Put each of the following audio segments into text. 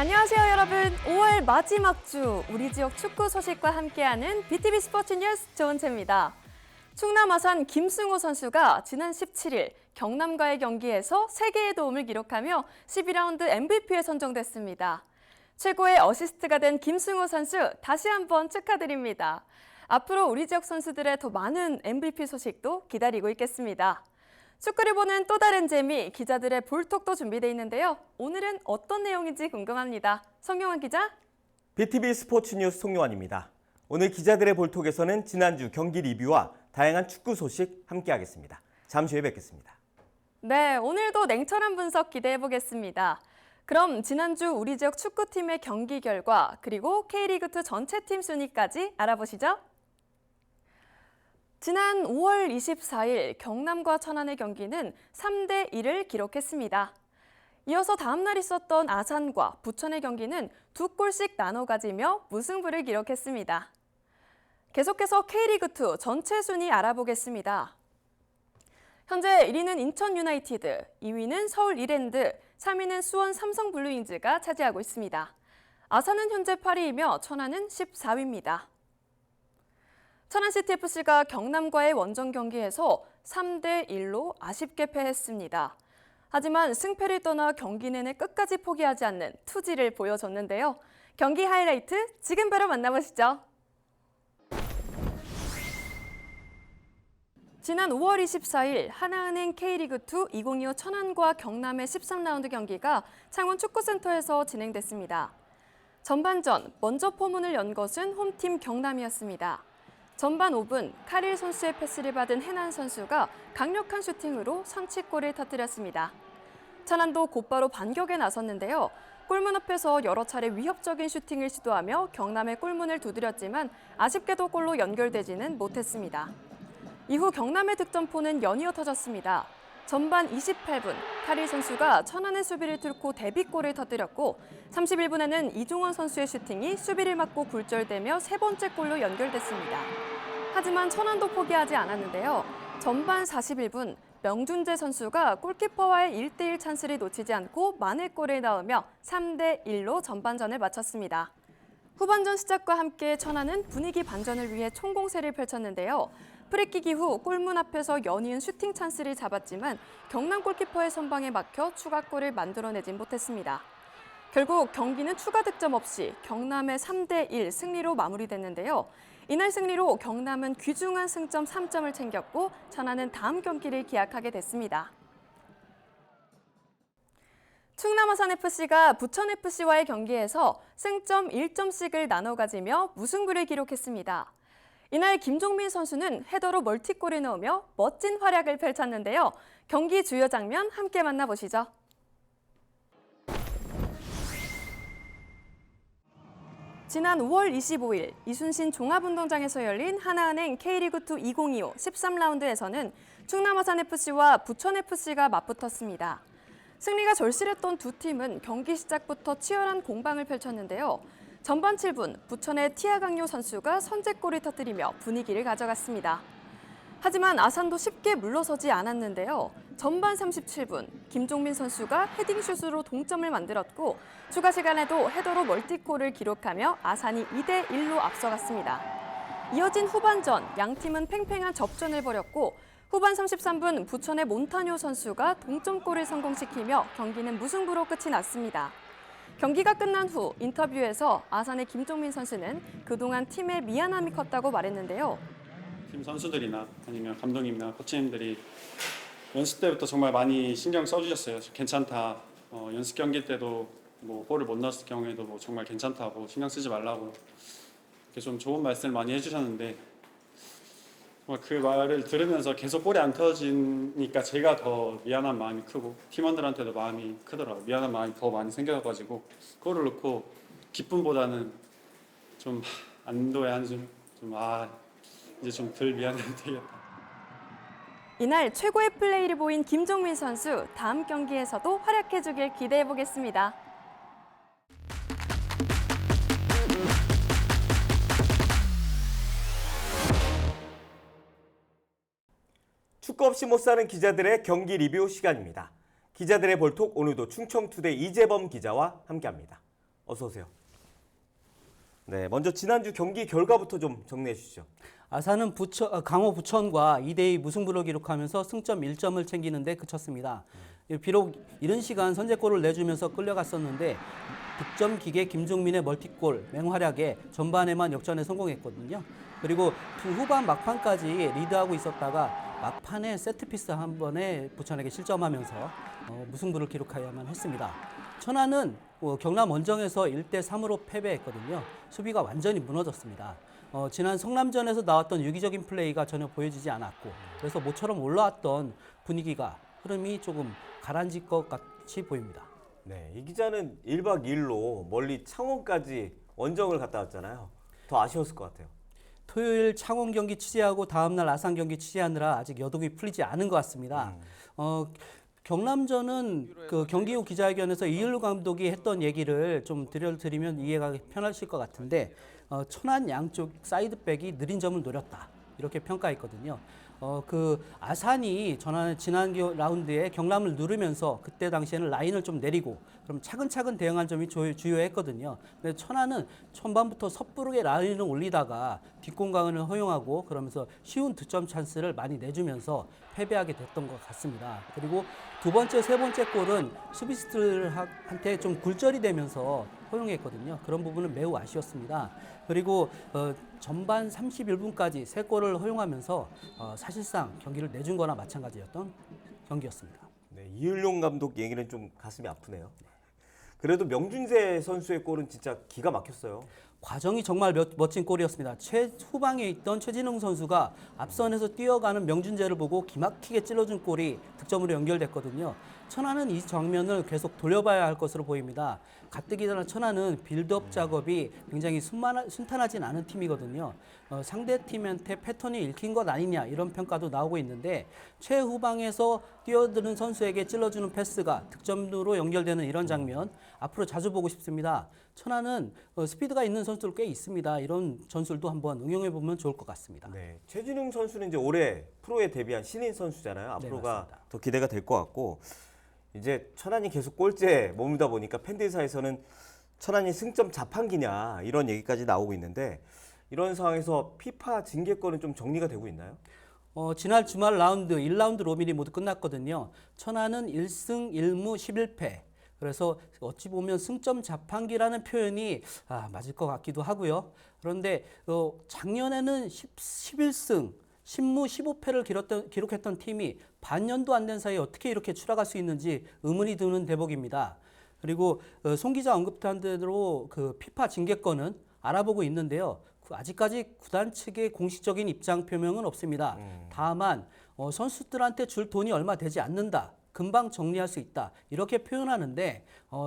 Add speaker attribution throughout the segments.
Speaker 1: 안녕하세요, 여러분. 5월 마지막 주 우리 지역 축구 소식과 함께하는 BTV 스포츠 뉴스 조은채입니다. 충남 아산 김승호 선수가 지난 17일 경남과의 경기에서 3개의 도움을 기록하며 12라운드 MVP에 선정됐습니다. 최고의 어시스트가 된 김승호 선수 다시 한번 축하드립니다. 앞으로 우리 지역 선수들의 더 많은 MVP 소식도 기다리고 있겠습니다. 축구를 보는 또 다른 재미, 기자들의 볼톡도 준비되어 있는데요. 오늘은 어떤 내용인지 궁금합니다. 송영환 기자.
Speaker 2: BTV 스포츠 뉴스 송영환입니다. 오늘 기자들의 볼톡에서는 지난주 경기 리뷰와 다양한 축구 소식 함께하겠습니다. 잠시 후에 뵙겠습니다.
Speaker 1: 네, 오늘도 냉철한 분석 기대해보겠습니다. 그럼 지난주 우리 지역 축구팀의 경기 결과 그리고 K리그2 전체 팀 순위까지 알아보시죠. 지난 5월 24일 경남과 천안의 경기는 3대1을 기록했습니다. 이어서 다음 날 있었던 아산과 부천의 경기는 2골씩 나눠 가지며 무승부를 기록했습니다. 계속해서 K리그2 전체 순위 알아보겠습니다. 현재 1위는 인천 유나이티드, 2위는 서울 이랜드, 3위는 수원 삼성블루잉즈가 차지하고 있습니다. 아산은 현재 8위이며 천안은 14위입니다. 천안시티FC가 경남과의 원정 경기에서 3대1로 아쉽게 패했습니다. 하지만 승패를 떠나 경기 내내 끝까지 포기하지 않는 투지를 보여줬는데요. 경기 하이라이트 지금 바로 만나보시죠. 지난 5월 24일 하나은행 K리그2 2025 천안과 경남의 13라운드 경기가 창원 축구센터에서 진행됐습니다. 전반전 먼저 포문을 연 것은 홈팀 경남이었습니다. 전반 5분 카릴 선수의 패스를 받은 해난 선수가 강력한 슈팅으로 선취골을 터뜨렸습니다. 천안도 곧바로 반격에 나섰는데요. 골문 앞에서 여러 차례 위협적인 슈팅을 시도하며 경남의 골문을 두드렸지만 아쉽게도 골로 연결되지는 못했습니다. 이후 경남의 득점포는 연이어 터졌습니다. 전반 28분 카릴 선수가 천안의 수비를 뚫고 데뷔골을 터뜨렸고 31분에는 이종원 선수의 슈팅이 수비를 막고 굴절되며 세 번째 골로 연결됐습니다. 하지만 천안도 포기하지 않았는데요. 전반 41분 명준재 선수가 골키퍼와의 1대1 찬스를 놓치지 않고 만회골을 넣으며 3대1로 전반전을 마쳤습니다. 후반전 시작과 함께 천안은 분위기 반전을 위해 총공세를 펼쳤는데요. 프리킥 이후 골문 앞에서 연이은 슈팅 찬스를 잡았지만 경남 골키퍼의 선방에 막혀 추가골을 만들어내진 못했습니다. 결국 경기는 추가 득점 없이 경남의 3대1 승리로 마무리됐는데요. 이날 승리로 경남은 귀중한 승점 3점을 챙겼고 천안은 다음 경기를 기약하게 됐습니다. 충남 아산FC가 부천FC와의 경기에서 승점 1점씩을 나눠 가지며 무승부를 기록했습니다. 이날 김종민 선수는 헤더로 멀티골을 넣으며 멋진 활약을 펼쳤는데요. 경기 주요 장면 함께 만나보시죠. 지난 5월 25일 이순신 종합운동장에서 열린 하나은행 K리그2 2025 13라운드에서는 충남 아산FC와 부천FC가 맞붙었습니다. 승리가 절실했던 두 팀은 경기 시작부터 치열한 공방을 펼쳤는데요. 전반 7분 부천의 티아강요 선수가 선제골을 터뜨리며 분위기를 가져갔습니다. 하지만 아산도 쉽게 물러서지 않았는데요. 전반 37분 김종민 선수가 헤딩슛으로 동점을 만들었고 추가 시간에도 헤더로 멀티골을 기록하며 아산이 2대1로 앞서갔습니다. 이어진 후반전 양팀은 팽팽한 접전을 벌였고 후반 33분 부천의 몬타뇨 선수가 동점골을 성공시키며 경기는 무승부로 끝이 났습니다. 경기가 끝난 후 인터뷰에서 아산의 김종민 선수는 그동안 팀에 미안함이 컸다고 말했는데요.
Speaker 3: 팀 선수들이나 아니면 감독님이나 코치님들이 연습 때부터 정말 많이 신경 써주셨어요. 괜찮다. 연습 경기 때도 뭐 골을 못 넣었을 경우에도 뭐 정말 괜찮다고 신경 쓰지 말라고 이렇게 좀 좋은 말씀을 많이 해주셨는데 그 말을 들으면서 계속 골이 안 터지니까 제가 더 미안한 마음이 크고 팀원들한테도 마음이 크더라고요. 미안한 마음이 더 많이 생겨가지고 골을 넣고 기쁨보다는 좀 안도의 한숨, 이제 좀 덜 미안해도 되겠다.
Speaker 1: 이날 최고의 플레이를 보인 김종민 선수, 다음 경기에서도 활약해주길 기대해보겠습니다.
Speaker 2: 축구 없이 못 사는 기자들의 경기 리뷰 시간입니다. 기자들의 볼톡 오늘도 충청투데이 이재범 기자와 함께합니다. 어서 오세요. 네, 먼저 지난주 경기 결과부터 좀 정리해 주시죠.
Speaker 4: 아산은 강호 부천과 2대2 무승부를 기록하면서 승점 1점을 챙기는 데 그쳤습니다. 비록 이른 시간 선제골을 내주면서 끌려갔었는데 득점 기계 김종민의 멀티골 맹활약에 전반에만 역전에 성공했거든요. 그리고 후반 막판까지 리드하고 있었다가 막판에 세트피스 한 번에 부천에게 실점하면서 무승부를 기록해야만 했습니다. 천안은 경남 원정에서 1대3으로 패배했거든요. 수비가 완전히 무너졌습니다. 지난 성남전에서 나왔던 유기적인 플레이가 전혀 보여지지 않았고 그래서 모처럼 올라왔던 분위기가 흐름이 조금 가라앉을 것 같이 보입니다.
Speaker 2: 네, 이 기자는 1박 2일로 멀리 창원까지 원정을 갔다 왔잖아요. 더 아쉬웠을 것 같아요.
Speaker 4: 토요일 창원 경기 취재하고 다음날 아산 경기 취재하느라 아직 여독이 풀리지 않은 것 같습니다. 경남전은 그 경기 후 기자회견에서 이일루 감독이 했던 얘기를 좀 드리면 이해가 편하실 것 같은데 천안 양쪽 사이드백이 느린 점을 노렸다 이렇게 평가했거든요. 그 아산이 지난 라운드에 경남을 누르면서 그때 당시에는 라인을 좀 내리고 그럼 차근차근 대응한 점이 주요했거든요. 근데 천안은 초반부터 섣부르게 라인을 올리다가 뒷공간을 허용하고 그러면서 쉬운 득점 찬스를 많이 내주면서 패배하게 됐던 것 같습니다. 그리고 두 번째, 세 번째 골은 수비수들한테 좀 굴절이 되면서 허용했거든요. 그런 부분은 매우 아쉬웠습니다. 그리고 전반 31분까지 세 골을 허용하면서 사실상 경기를 내준 거나 마찬가지였던 경기였습니다.
Speaker 2: 네, 이을용 감독 얘기는 좀 가슴이 아프네요. 그래도 명준세 선수의 골은 진짜 기가 막혔어요.
Speaker 4: 과정이 정말 멋진 골이었습니다. 최후방에 있던 최진웅 선수가 앞선에서 뛰어가는 명준재를 보고 기막히게 찔러준 골이 득점으로 연결됐거든요. 천안은 이 장면을 계속 돌려봐야 할 것으로 보입니다. 가뜩이나 천안은 빌드업 작업이 굉장히 순탄하진 않은 팀이거든요. 상대 팀한테 패턴이 읽힌 것 아니냐 이런 평가도 나오고 있는데 최후방에서 뛰어드는 선수에게 찔러주는 패스가 득점으로 연결되는 이런 장면 앞으로 자주 보고 싶습니다. 천안은 스피드가 있는 선수들 꽤 있습니다. 이런 전술도 한번 응용해 보면 좋을 것 같습니다.
Speaker 2: 네, 최진웅 선수는 이제 올해 프로에 데뷔한 신인 선수잖아요. 앞으로가
Speaker 4: 맞습니다.
Speaker 2: 더 기대가 될 것 같고 이제 천안이 계속 꼴찌에 머물다 보니까 팬들 사이에서는 천안이 승점 자판기냐 이런 얘기까지 나오고 있는데 이런 상황에서 피파 징계권은 좀 정리가 되고 있나요?
Speaker 4: 지난 주말 라운드 1라운드 로밀이 모두 끝났거든요. 천안은 1승 1무 11패. 그래서 어찌 보면 승점 자판기라는 표현이 맞을 것 같기도 하고요. 그런데 작년에는 11승 10무 15패를 기록했던 팀이 반년도 안 된 사이에 어떻게 이렇게 추락할 수 있는지 의문이 드는 대목입니다. 그리고 송 기자 언급한 대로 그 피파 징계권은 알아보고 있는데요. 아직까지 구단 측의 공식적인 입장 표명은 없습니다. 다만 선수들한테 줄 돈이 얼마 되지 않는다. 금방 정리할 수 있다. 이렇게 표현하는데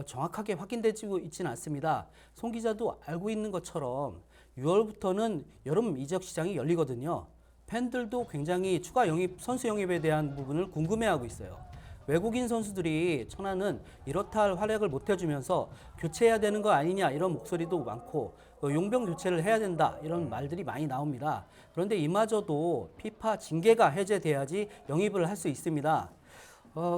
Speaker 4: 정확하게 확인되지 있지는 않습니다. 송 기자도 알고 있는 것처럼 6월부터는 여름 이적 시장이 열리거든요. 팬들도 굉장히 추가 선수 영입에 대한 부분을 궁금해하고 있어요. 외국인 선수들이 천안은 이렇다 할 활약을 못 해주면서 교체해야 되는 거 아니냐 이런 목소리도 많고 용병 교체를 해야 된다 이런 말들이 많이 나옵니다. 그런데 이마저도 피파 징계가 해제돼야지 영입을 할 수 있습니다.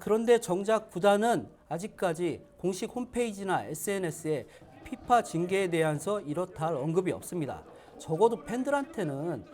Speaker 4: 그런데 정작 구단은 아직까지 공식 홈페이지나 SNS에 피파 징계에 대해서 이렇다 할 언급이 없습니다. 적어도 팬들한테는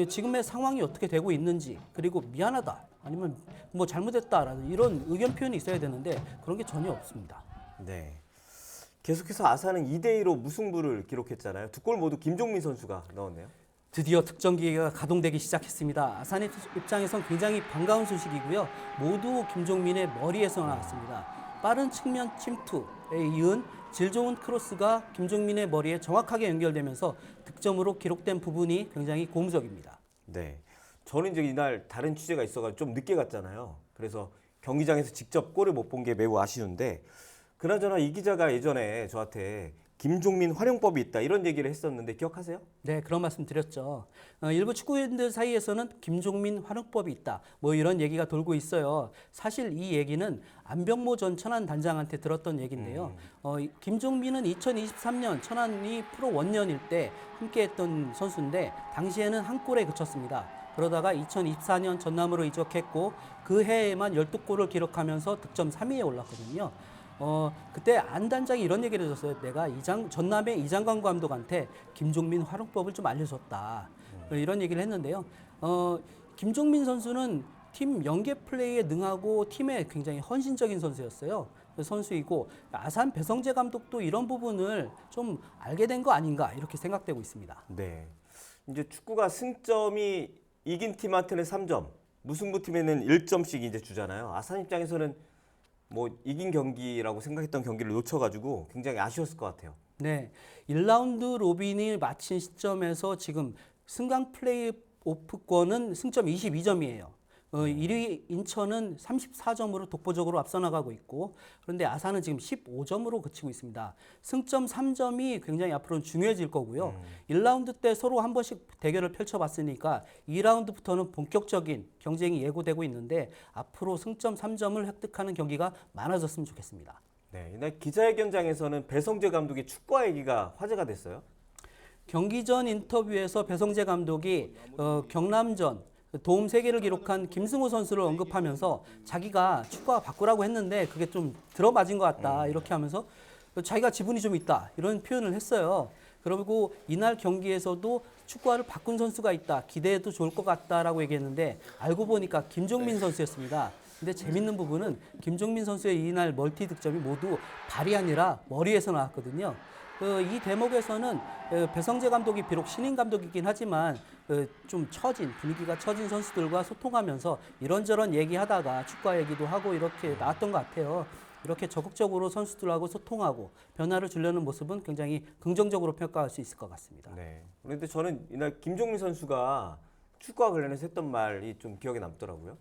Speaker 4: 지금의 상황이 어떻게 되고 있는지 그리고 미안하다 아니면 뭐 잘못했다라는 이런 의견 표현이 있어야 되는데 그런 게 전혀 없습니다.
Speaker 2: 네. 계속해서 아산은 2대2로 무승부를 기록했잖아요. 두 골 모두 김종민 선수가 넣었네요.
Speaker 4: 드디어 득점 기계가 가동되기 시작했습니다. 아산의 입장에선 굉장히 반가운 소식이고요. 모두 김종민의 머리에서 나왔습니다. 빠른 측면 침투에 이은 질 좋은 크로스가 김종민의 머리에 정확하게 연결되면서 득점으로 기록된 부분이 굉장히 고무적입니다.
Speaker 2: 네. 저는 이제 이날 다른 취재가 있어가지고 좀 늦게 갔잖아요. 그래서 경기장에서 직접 골을 못 본 게 매우 아쉬운데 그나저나 이 기자가 예전에 저한테 김종민 활용법이 있다 이런 얘기를 했었는데 기억하세요?
Speaker 4: 네, 그런 말씀 드렸죠. 일부 축구인들 사이에서는 김종민 활용법이 있다. 뭐 이런 얘기가 돌고 있어요. 사실 이 얘기는 안병모 전 천안 단장한테 들었던 얘기인데요. 김종민은 2023년 천안이 프로 원년일 때 함께했던 선수인데 당시에는 한 골에 그쳤습니다. 그러다가 2024년 전남으로 이적했고 그 해에만 12골을 기록하면서 득점 3위에 올랐거든요. 그때 안 단장이 이런 얘기를 해줬어요. 내가 전남의 이장관 감독한테 김종민 활용법을 좀 알려줬다. 이런 얘기를 했는데요. 김종민 선수는 팀 연계 플레이에 능하고 팀에 굉장히 헌신적인 선수였어요. 선수이고 아산 배성재 감독도 이런 부분을 좀 알게 된 거 아닌가 이렇게 생각되고 있습니다.
Speaker 2: 네. 이제 축구가 승점이 이긴 팀한테는 3점, 무승부 팀에는 1점씩 이제 주잖아요. 아산 입장에서는 뭐 이긴 경기라고 생각했던 경기를 놓쳐가지고 굉장히 아쉬웠을 것 같아요.
Speaker 4: 네, 1라운드 로빈이 마친 시점에서 지금 승강 플레이오프권은 승점 22점이에요. 1위 인천은 34점으로 독보적으로 앞서 나가고 있고 그런데 아산은 지금 15점으로 그치고 있습니다. 승점 3점이 굉장히 앞으로는 중요해질 거고요. 1라운드 때 서로 한 번씩 대결을 펼쳐봤으니까 2라운드부터는 본격적인 경쟁이 예고되고 있는데 앞으로 승점 3점을 획득하는 경기가 많아졌으면 좋겠습니다.
Speaker 2: 네, 이날 기자회견장에서는 배성재 감독의 축구 얘기가 화제가 됐어요.
Speaker 4: 경기 전 인터뷰에서 배성재 감독이 경남전 도움 3개를 기록한 김승호 선수를 언급하면서 자기가 축구화 바꾸라고 했는데 그게 좀 들어맞은 것 같다 이렇게 하면서 자기가 지분이 좀 있다 이런 표현을 했어요. 그리고 이날 경기에서도 축구화를 바꾼 선수가 있다 기대해도 좋을 것 같다라고 얘기했는데 알고 보니까 김종민 선수였습니다. 근데 재밌는 부분은 김종민 선수의 이날 멀티 득점이 모두 발이 아니라 머리에서 나왔거든요. 이 대목에서는 배성재 감독이 비록 신인 감독이긴 하지만 좀 분위기가 처진 선수들과 소통하면서 이런저런 얘기하다가 축구 얘기도 하고 이렇게 나왔던 것 같아요. 이렇게 적극적으로 선수들하고 소통하고 변화를 주려는 모습은 굉장히 긍정적으로 평가할 수 있을 것 같습니다.
Speaker 2: 네. 그런데 저는 이날 김종민 선수가 축구와 관련해서 했던 말이 좀 기억에 남더라고요.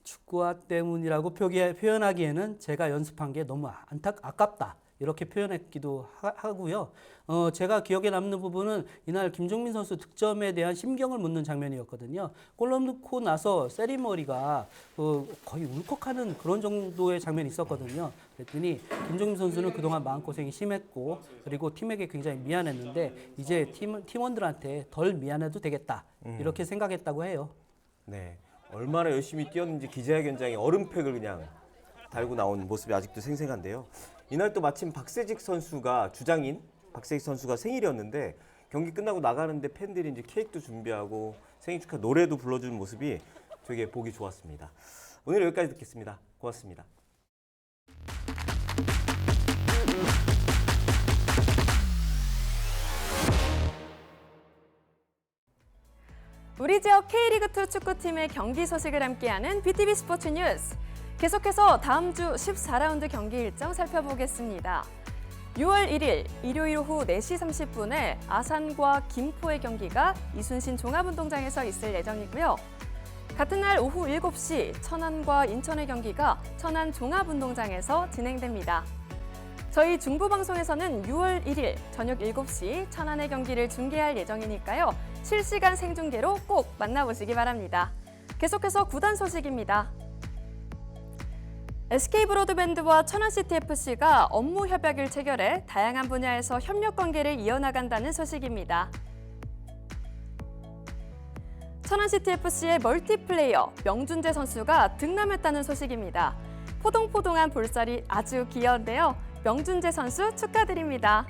Speaker 4: 축구화 때문이라고 표현하기에는 제가 연습한 게 너무 아깝다. 이렇게 표현했기도 하고요. 제가 기억에 남는 부분은 이날 김종민 선수 득점에 대한 심경을 묻는 장면이었거든요. 골 넣고 나서 세리머리가 거의 울컥하는 그런 정도의 장면이 있었거든요. 그랬더니 김종민 선수는 그동안 마음고생이 심했고 그리고 팀에게 굉장히 미안했는데 이제 팀원들한테 덜 미안해도 되겠다. 이렇게 생각했다고 해요.
Speaker 2: 네. 얼마나 열심히 뛰었는지 기자회견장에 얼음팩을 그냥 달고 나온 모습이 아직도 생생한데요. 이날 또 마침 주장인 박세직 선수가 생일이었는데 경기 끝나고 나가는데 팬들이 이제 케이크도 준비하고 생일 축하 노래도 불러주는 모습이 되게 보기 좋았습니다. 오늘 여기까지 듣겠습니다. 고맙습니다.
Speaker 1: 우리 지역 K리그2 축구팀의 경기 소식을 함께하는 BTV 스포츠 뉴스. 계속해서 다음 주 14라운드 경기 일정 살펴보겠습니다. 6월 1일 일요일 오후 4시 30분에 아산과 김포의 경기가 이순신 종합운동장에서 있을 예정이고요. 같은 날 오후 7시 천안과 인천의 경기가 천안 종합운동장에서 진행됩니다. 저희 중부방송에서는 6월 1일 저녁 7시 천안의 경기를 중계할 예정이니까요. 실시간 생중계로 꼭 만나보시기 바랍니다. 계속해서 구단 소식입니다. SK브로드밴드와 천안시티FC가 업무 협약을 체결해 다양한 분야에서 협력 관계를 이어나간다는 소식입니다. 천안시티FC의 멀티플레이어 명준재 선수가 등남했다는 소식입니다. 포동포동한 볼살이 아주 귀여운데요. 명준재 선수 축하드립니다.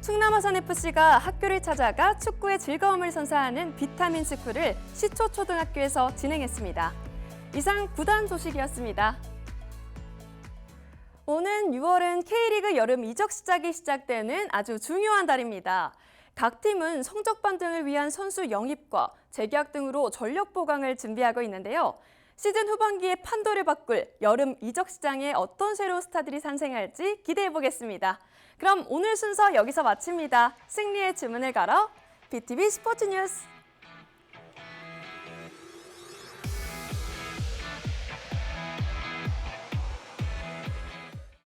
Speaker 1: 충남아산FC가 학교를 찾아가 축구의 즐거움을 선사하는 비타민 스쿨을 시초초등학교에서 진행했습니다. 이상 구단 소식이었습니다. 오는 6월은 K리그 여름 이적 시작이 시작되는 아주 중요한 달입니다. 각 팀은 성적 반등을 위한 선수 영입과 재계약 등으로 전력 보강을 준비하고 있는데요. 시즌 후반기에 판도를 바꿀 여름 이적 시장에 어떤 새로운 스타들이 탄생할지 기대해 보겠습니다. 그럼 오늘 순서 여기서 마칩니다. 승리의 주문을 걸어 BTV 스포츠 뉴스.